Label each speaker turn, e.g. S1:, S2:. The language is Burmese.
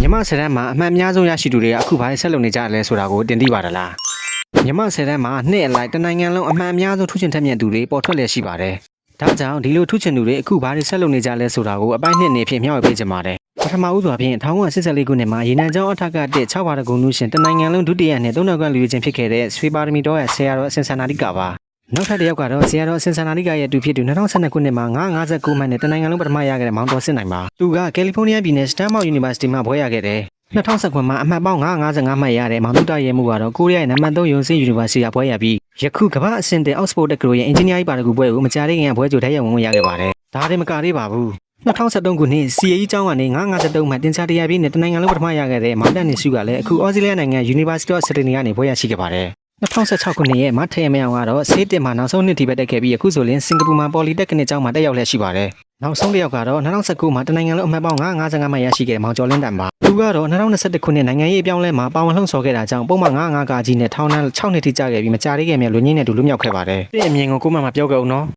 S1: မြန်မာဆယ်တန်းမှာအမှန်အများဆုံးရရှိသူတွေကအခုဘာဆက်လုပ်နေကြလဲဆိုတာကိုတင်သိပါတယ်လားမြန်မာဆယ်တန်းမှာနှစ်အလိုက်တနိုင်ငံလုံးအမှန်အများဆုံးထူးချွန်ထက်မြက်သူတွေပေါ်ထွက်လည်ရှိပါတယ်ဒါကြောင့်ဒီလိုထူးချွန်သူတွေအခုဘာဆက်လုပ်နေကြလဲဆိုတာကိုအပိုင်းနှစ်အနေဖြင့်မျှဝေပေးကြပါတယ်ပထမဦးစွာဖြင့်1984ခုနှစ်မှာရေနံကျောင်းအထက်ကတက်6ပါးတကုံလူရှင်တနိုင်ငံလုံးဒုတိယနဲ့3နောက်ကန်လူချင်းဖြစ်ခဲ့တဲ့ဆွေပါရမီတော်ရဲ့ဆရာတော်အစင်ဆာနာတိကပါနောက်ထပ်တစ်ယောက်ကတော့ဆရာတော်အစင်ဆာနာတိကရဲ့တူဖြစ်သူ2012ခုနှစ်မှာ959မှတ်နဲ့တနိုင်ငံလုံးပထမရခဲ့တဲ့မောင်တော်စစ်နိုင်ပါသူကကယ်လီဖိုးနီးယားပြည်နယ်စတန်မောက် University မှာဘွဲရခဲ့တယ်2019မှာအမှတ်ပေါင်း955မှတ်ရတဲ့မောင်တုတရဲမှုကတော့ကိုရီးယားရဲ့နံပါတ်3ရုံစင်း University ကဘွဲရပြီးယခုကမ္ဘာအဆင့်တဲ့ Oxford တက္ကသိုလ်ရဲ့ Engineering ပါရဂူဘွဲကိုမကြာသေးခင်ကဘွဲကြိုထိုက်ရဝင်ရခဲ့ပါတယ်ဒါတည်းမကသေးပါဘူး2013ခုနှစ် CAE ကျောင်းကနေ953မှတ်တင်စားတရားပြည့်နဲ့တနိုင်ငံလုံးပထမရခဲ့တဲ့မောင်တန်နေစုကလည်းအခု Australia နိုင်ငံ University of Sydney ကနေဘွဲရရှိခဲ့ပါတယ်2016ခုနှစ်ရဲ့မထရမအောင်ကတော့ဆေးတင်မှာနောက်ဆုံးနှစ်ထိပဲတက်ခဲ့ပြီးအခုဆိုရင်စင်ကာပူမှာ Polytechnic ကျောင်းမှာတက်ရောက်လည်ရှိပါတယ်နောက်ဆုံးတစ်ယောက်ကတော့2019မှာတနိုင်ငံလုံးအမှတ်ပေါင်း955မှတ်ရရှိခဲ့တဲ့မောင်ကျော်လင်းတန်ပါသူကတော့2021ခုနှစ်နိုင်ငံရေးအပြောင်းလဲမှာပါဝင်လှုံ့ဆော်ခဲ့တာကြောင့်ပုံမှန်955ကကြီးနဲ့ထောင်ဒဏ်6နှစ်ထိကြာခဲ့ပြီးမကြာသေးခင်မြတ်လူငင်းနဲ့တူလွတ်မြောက်ခဲ့ပါတယ်။ဒီအမြင်ကိုကိုမမပြောကြအောင်နော်